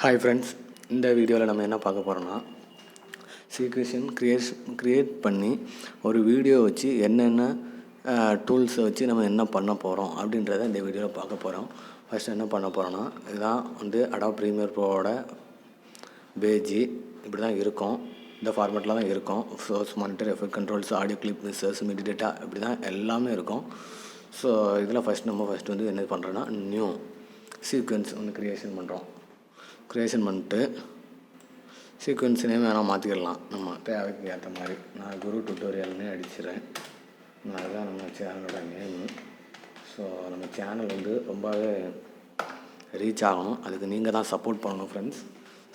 Hi friends, இந்த வீடியோவில் நம்ம என்ன பார்க்க போகிறோம்னா சீக்வென்ஷன் க்ரியேட் பண்ணி ஒரு வீடியோ வச்சு என்னென்ன டூல்ஸை வச்சு நம்ம என்ன பண்ண போகிறோம் அப்படின்றத இந்த வீடியோவில் பார்க்க போகிறோம். ஃபஸ்ட்டு என்ன பண்ண போகிறோன்னா, இதுதான் Adobe Premiere Proவோட பேஜி. இப்படி தான் இருக்கும், இந்த ஃபார்மேட்டில் தான் இருக்கும். Source, monitor, effect, controls, audio clip, mixers, MIDI data, இப்படி தான் எல்லாமே இருக்கும். ஸோ இதில் ஃபஸ்ட்டு என்ன பண்ணுறோன்னா, நியூ சீக்வென்ஸ் க்ரியேஷன் பண்ணுறோம். க்ரியேஷன் பண்ணிட்டு சீக்வென்ஸ் நேம் வேணால் மாற்றிக்கிடலாம், நம்ம தேவைக்கு ஏற்ற மாதிரி. நான் குரு டுட்டோரியல்னே அடிச்சிடுறேன். அதுதான் நம்ம சேனலோட நேமு. ஸோ நம்ம சேனல் ரொம்பவே ரீச் ஆகணும், அதுக்கு நீங்கள் தான் சப்போர்ட் பண்ணணும் ஃப்ரெண்ட்ஸ்.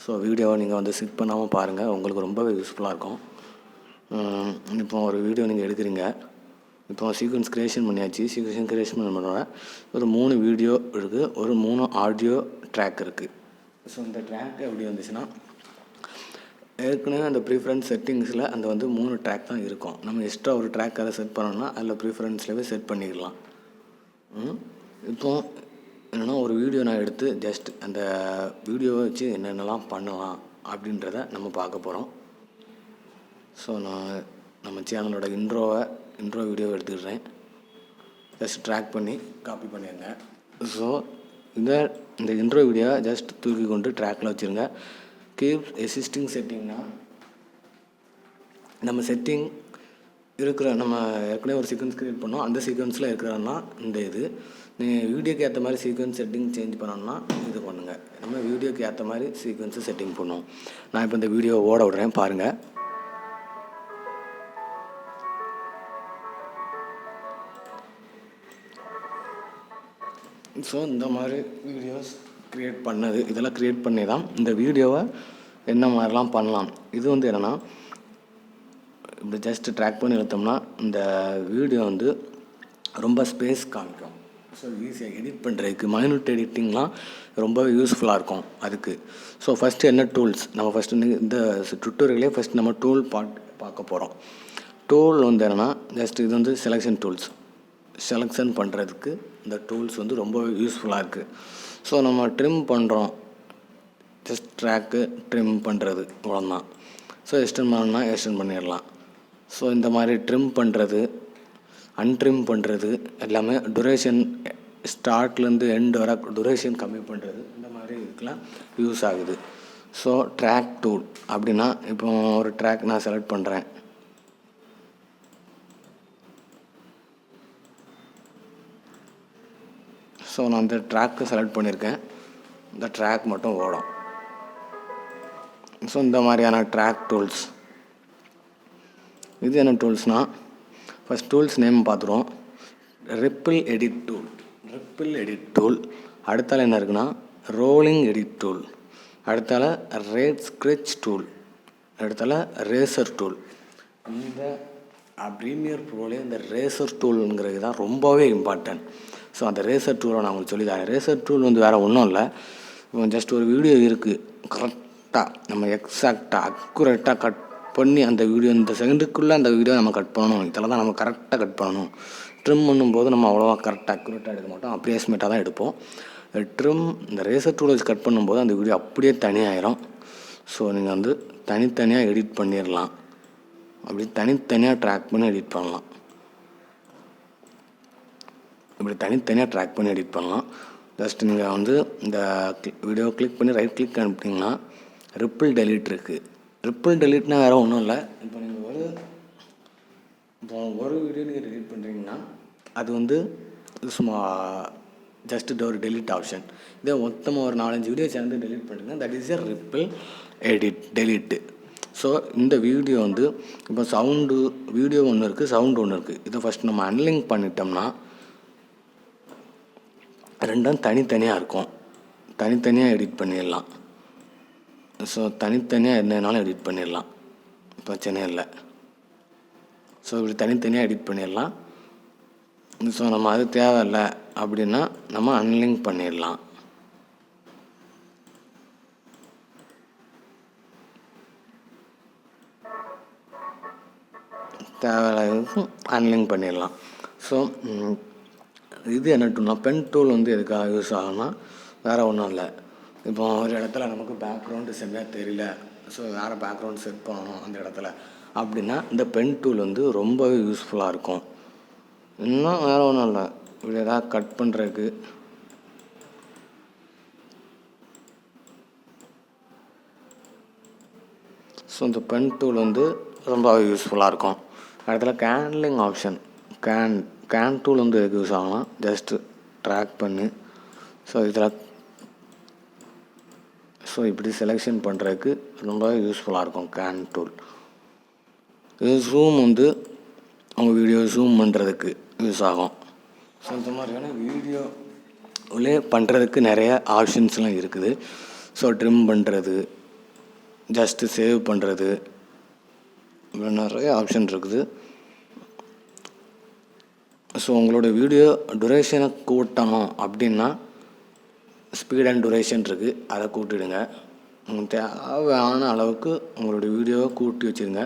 ஸோ வீடியோவை நீங்கள் ஸ்கிப் பண்ணாமல் பாருங்கள், உங்களுக்கு ரொம்பவே யூஸ்ஃபுல்லாக இருக்கும். இப்போ ஒரு வீடியோ நீங்கள் எடுக்கிறீங்க, இப்போ சீக்வென்ஸ் க்ரியேஷன் பண்ணியாச்சு. சீக்வென்ஸ் க்ரியேஷன் பண்ணுறோட ஒரு 3 வீடியோ இருக்குது, ஒரு 3 ஆடியோ ட்ராக் இருக்குது. ஸோ இந்த ட்ராக் எப்படி வந்துச்சுன்னா, ஏற்கனவே அந்த ப்ரிஃபரன்ஸ் செட்டிங்ஸில் அந்த 3 ட்ராக் தான் இருக்கும். நம்ம எக்ஸ்ட்ரா ஒரு ட்ராக் அதை செட் பண்ணோம்னா அதில் ப்ரிஃபரன்ஸ்லேயே செட் பண்ணிக்கலாம். இப்போது என்னென்னா, ஒரு வீடியோ நான் எடுத்து ஜஸ்ட் அந்த வீடியோவை வச்சு என்னென்னலாம் பண்ணலாம் அப்படின்றத நம்ம பார்க்க போகிறோம். ஸோ நான் நம்ம சேனலோட இன்ட்ரோ வீடியோ எடுத்துக்கிறேன். ஜஸ்ட் ட்ராக் பண்ணி காப்பி பண்ணிடுங்க. ஸோ இந்த இன்ட்ரோ வீடியோவை ஜஸ்ட் தூக்கி கொண்டு ட்ராக்கில் வச்சுருங்க. கீப் எக்ஸிஸ்டிங் செட்டிங்னா, நம்ம செட்டிங் இருக்கிற நம்ம ஏற்கனவே ஒரு சீக்வன்ஸ் க்ரியேட் பண்ணோம், அந்த சீக்வன்ஸில் இருக்கிறதுனா இந்த இது. நீங்கள் வீடியோக்கு ஏற்ற மாதிரி சீக்வன்ஸ் செட்டிங் சேஞ்ச் பண்ணணும்னா இது பண்ணுங்கள். நம்ம வீடியோக்கு ஏற்ற மாதிரி சீக்வன்ஸை செட்டிங் பண்ணுவோம். நான் இப்போ இந்த வீடியோவை ஓட விடுறேன், பாருங்கள். ஸோ இந்த மாதிரி வீடியோஸ் இதெல்லாம் க்ரியேட் பண்ணி தான் இந்த வீடியோவை என்ன மாதிரிலாம் பண்ணலாம். இது என்னென்னா, இப்படி ஜஸ்ட் ட்ராக் பண்ணி எடுத்தோம்னா இந்த வீடியோ ரொம்ப ஸ்பேஸ் காமிக்கும். ஸோ ஈஸியாக எடிட் பண்ணுறதுக்கு, மைனூட் எடிட்டிங்லாம் ரொம்ப யூஸ்ஃபுல்லாக இருக்கும் அதுக்கு. ஸோ ஃபஸ்ட்டு என்ன டூல்ஸ், நம்ம இந்த டுட்டோரியலே ஃபஸ்ட் நம்ம டூல் பார்க்க போகிறோம். டூல் என்னென்னா, ஜஸ்ட் இது செலெக்ஷன் டூல்ஸ். செலெக்ஷன் பண்ணுறதுக்கு இந்த டூல்ஸ் ரொம்ப யூஸ்ஃபுல்லாக இருக்குது. ஸோ நம்ம ட்ரிம் பண்ணுறோம், ஜஸ்ட் ட்ராக்கு ட்ரிம் பண்ணுறது அவ்வளோதான். ஸோ எக்ஸ்டெண்ட் பண்ணணும்னா எக்ஸ்டெண்ட் பண்ணிடலாம். ஸோ இந்த மாதிரி ட்ரிம் பண்ணுறது, அன்ட்ரிம் பண்ணுறது எல்லாமே, டுரேஷன் ஸ்டார்ட்லேருந்து எண்ட் வர டுரேஷன் கம்மி பண்ணுறது, இந்த மாதிரி இதுக்கெலாம் யூஸ் ஆகுது. ஸோ ட்ராக் டூல் அப்படின்னா, இப்போ ஒரு ட்ராக் நான் செலக்ட் பண்ணுறேன். ஸோ நான் அந்த ட்ராக்கு செலக்ட் பண்ணியிருக்கேன், இந்த ட்ராக் மட்டும் ஓடும். ஸோ இந்த மாதிரியான ட்ராக் டூல்ஸ். இது என்ன டூல்ஸ்னால், ஃபஸ்ட் டூல்ஸ் நேம் பார்த்துருவோம். Ripple edit tool. அடுத்தால என்ன இருக்குன்னா, ரோலிங் எடிட் டூல். அடுத்தால ரேட் ஸ்க்ரெச் டூல். அடுத்தால ரேசர் டூல். இந்த ப்ரீமியர் ப்ரோலே இந்த ரேசர் டூலுங்கிறது தான் ரொம்பவே இம்பார்ட்டன்ட். ஸோ அந்த ரேசர் டூலை நான் உங்களுக்கு சொல்லித்தரேன். ரேசர் டூல் வேறு ஒன்றும் இல்லை, இப்போ ஜஸ்ட் ஒரு வீடியோ இருக்குது, கரெக்டாக நம்ம எக்ஸாக்டாக அக்குரேட்டாக கட் பண்ணி அந்த வீடியோ இந்த செகண்டுக்குள்ளே அந்த வீடியோ நம்ம கட் பண்ணணும். இதில் தான் நம்ம கரெக்டாக கட் பண்ணணும். ட்ரிம் பண்ணும்போது நம்ம அவ்வளோவா கரெக்டாக அக்குரேட்டாக எடுக்க மாட்டோம், அப்ரியாஸ்மேட்டாக தான் எடுப்போம். இந்த ரேசர் டூலை வச்சு கட் பண்ணும்போது அந்த வீடியோ அப்படியே தனியாயிரும். ஸோ நீங்கள் தனித்தனியாக எடிட் பண்ணிடலாம், அப்படி தனித்தனியாக ட்ராக் பண்ணி எடிட் பண்ணலாம். இப்படி தனித்தனியாக ட்ராக் பண்ணி எடிட் பண்ணலாம். ஜஸ்ட் நீங்கள் இந்த வீடியோ கிளிக் பண்ணி ரைட் கிளிக் அனுப்பிட்டிங்கன்னா ரிப்பிள் டெலீட் இருக்குது. ரிப்பிள் டெலீட்னா வேறு ஒன்றும் இல்லை. இப்போ நீங்கள் ஒரு வீடியோ நீங்கள் டெலீட் பண்ணுறீங்கன்னா அது சும்மா ஜஸ்ட் ஒரு டெலீட் ஆப்ஷன். இதே மொத்தமாக ஒரு 4-5 வீடியோ சேர்ந்து டெலீட் பண்ணுறீங்கன்னா that is a ripple delete. So இந்த வீடியோ இப்போ வீடியோ ஒன்று இருக்குது, சவுண்டு ஒன்று இருக்குது. இதை ஃபஸ்ட் நம்ம அன்லிங்க் பண்ணிட்டோம்னா ரெண்டும் தனித்தனியாக இருக்கும், தனித்தனியாக எடிட் பண்ணிடலாம். ஸோ தனித்தனியாக என்னன்னாலும் எடிட் பண்ணிடலாம், பிரச்சனை இல்லை. ஸோ இப்படி தனித்தனியாக எடிட் பண்ணிடலாம். ஸோ நம்ம அது தேவையில்லை அப்படின்னா நம்ம அன்லிங்க் பண்ணிடலாம். தேவையில்லை அன்லிங்க் பண்ணிடலாம். ஸோ இது என்ன டூல்னா, பென் டூல் எதுக்காக யூஸ் ஆகும்னா வேறு ஒன்றும் இல்லை. இப்போ ஒரு இடத்துல நமக்கு பேக்ரவுண்டு செம்மையாக தெரியல, ஸோ வேறு பேக்ரவுண்ட் செட் பண்ணணும் அந்த இடத்துல அப்படின்னா இந்த பென் டூல் வந்து ரொம்பவே யூஸ்ஃபுல்லாக இருக்கும். இன்னும் வேறு ஒன்றும் இல்லை, இப்படி எதாவது கட் பண்ணுறதுக்கு ஸோ இந்த பென் டூல் வந்து ரொம்பவே யூஸ்ஃபுல்லாக இருக்கும். இடத்துல கேன்லிங் ஆப்ஷன், கேன் டூல் வந்து எதுக்கு யூஸ் ஆகலாம், ஜஸ்ட்டு ட்ராக் பண்ணி ஸோ இப்படி செலெக்ஷன் பண்ணுறதுக்கு ரொம்பவே யூஸ்ஃபுல்லாக இருக்கும் கேன் டூல். இது ஜூம் வந்து அவங்க வீடியோ ஜூம் பண்ணுறதுக்கு யூஸ் ஆகும். ஸோ இந்த மாதிரியான வீடியோவிலே பண்ணுறதுக்கு நிறைய ஆப்ஷன்ஸ்லாம் இருக்குது. ஸோ ட்ரிம் பண்ணுறது, ஜஸ்ட்டு சேவ் பண்ணுறது, இப்படி நிறைய ஆப்ஷன் இருக்குது. ஸோ உங்களோட வீடியோ டுரேஷனை கூட்டணும் அப்படின்னா ஸ்பீட் அண்ட் டுரேஷன் இருக்குது, அதை கூட்டிடுங்க. உங்களுக்கு தேவையான அளவுக்கு உங்களுடைய வீடியோவை கூட்டி வச்சுருங்க,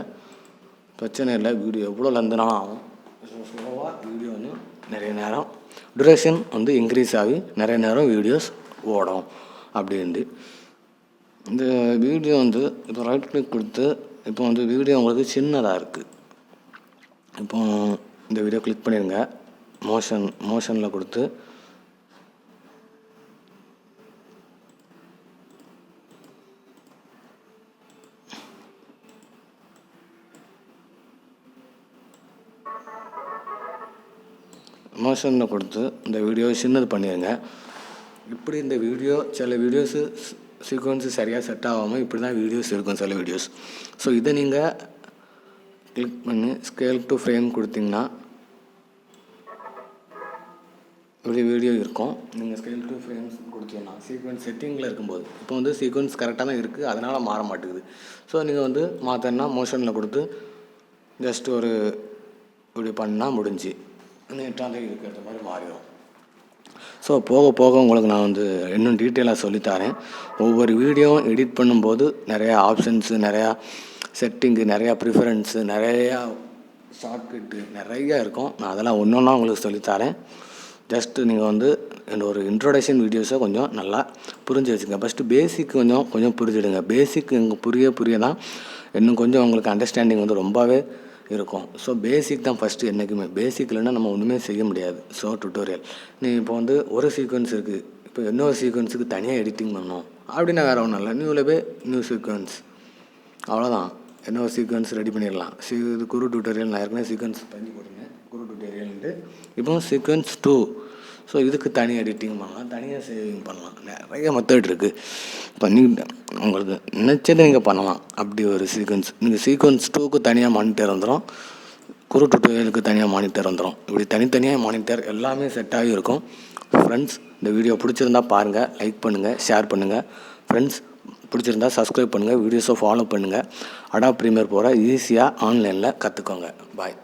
பிரச்சனை இல்லை. வீடியோ எவ்வளோ லென்த்னாலும் ஆகும். ஸோ ஸ்லோவாக வீடியோ வந்து நிறைய நேரம் டுரேஷன் வந்து இன்க்ரீஸ் ஆகி நிறைய நேரம் வீடியோஸ் ஓடும் அப்படின்ட்டு. இந்த வீடியோ வந்து இப்போ ரைட் கிளிக் கொடுத்து இப்போ வந்து வீடியோ உங்களுக்கு சின்னதாக இருக்குது. இப்போ இந்த வீடியோ கிளிக் பண்ணிடுங்க, மோஷனில் கொடுத்து இந்த வீடியோ சின்னது பண்ணிடுங்க. இப்படி இந்த வீடியோ சில வீடியோஸு சீக்வன்ஸு சரியாக செட் ஆகாமல் இப்படி தான் வீடியோஸ் இருக்கும் சில வீடியோஸ். ஸோ இதை நீங்கள் கிளிக் பண்ணி ஸ்கேல் டு ஃப்ரேம் கொடுத்தீங்கன்னா இப்படி வீடியோ இருக்கும். நீங்கள் ஸ்கேல் டு ஃப்ரேம்ஸ் கொடுத்தீங்கன்னா சீக்வன்ஸ் செட்டிங்கில் இருக்கும்போது இப்போ வந்து சீக்வன்ஸ் கரெக்டாக தான் இருக்குது, அதனால் மாற மாட்டேங்குது. ஸோ நீங்கள் வந்து மாற்றன்னா மோஷனில் கொடுத்து ஜஸ்ட் ஒரு இப்படி பண்ணால் முடிஞ்சு நீட்டாக இருக்கிற மாதிரி மாறிடும். ஸோ போக போக உங்களுக்கு நான் வந்து இன்னும் டீட்டெயிலாக சொல்லித்தரேன். ஒவ்வொரு வீடியோவும் எடிட் பண்ணும்போது நிறையா ஆப்ஷன்ஸு, நிறையா செட்டிங்கு, நிறையா ப்ரிஃபரன்ஸு, நிறையா ஷார்ட்கட்டு நிறையா இருக்கும். நான் அதெல்லாம் ஒன்று ஒன்றா உங்களுக்கு சொல்லித்தரேன். ஜஸ்ட்டு நீங்கள் வந்து ஒரு இன்ட்ரோடக்ஷன் வீடியோஸை கொஞ்சம் நல்லா புரிஞ்சு வச்சுங்க. ஃபஸ்ட்டு பேசிக் கொஞ்சம் புரிஞ்சுடுங்க. பேசிக் இங்கே புரிய தான் இன்னும் கொஞ்சம் உங்களுக்கு அண்டர்ஸ்டாண்டிங் வந்து ரொம்பவே இருக்கும். ஸோ பேசிக் தான் ஃபஸ்ட்டு என்றைக்குமே. பேசிக் இல்லைன்னா நம்ம ஒன்றுமே செய்ய முடியாது. ஸோ டுட்டோரியல் இப்போ வந்து ஒரு சீக்வன்ஸ் இருக்குது, இப்போ இன்னொரு சீக்வன்ஸுக்கு தனியாக எடிட்டிங் பண்ணணும் அப்படின்னா வேறு ஒன்றும் இல்லை, நியூ சீக்வன்ஸ் அவ்வளோதான். இன்னொரு சீக்வன்ஸ் ரெடி பண்ணிடலாம். இது குரு டுட்டோரியல் நான் ஏற்கனவே சீக்வன்ஸ் பண்ணி போட்டிருந்தேன், குரு டுட்டோரியல்ன்ட்டு. இப்போ சீக்வன்ஸ் 2, ஸோ இதுக்கு தனியாக எடிட்டிங் பண்ணலாம், தனியாக சேவிங் பண்ணலாம், நிறைய மெத்தட் இருக்குது. உங்களுக்கு நினச்சதை நீங்கள் பண்ணலாம். அப்படி ஒரு சீக்வன்ஸ் நீங்கள் சீக்வன்ஸ் 2க்கு தனியாக மானிட்டர் வந்துடும், குரு டுட்டோரியலுக்கு தனியாக மானிட்டர் வந்துடும். இப்படி தனித்தனியாக மானிட்டர் எல்லாமே செட்டாகி இருக்கும். ஃப்ரெண்ட்ஸ், இந்த வீடியோ பிடிச்சிருந்தா பாருங்கள், லைக் பண்ணுங்கள், ஷேர் பண்ணுங்கள். ஃப்ரெண்ட்ஸ் பிடிச்சிருந்தா சப்ஸ்கிரைப் பண்ணுங்கள், வீடியோஸை ஃபாலோ பண்ணுங்கள். அடாப் ப்ரீமியர் போகிற ஈஸியாக ஆன்லைனில் கற்றுக்கோங்க. பாய்.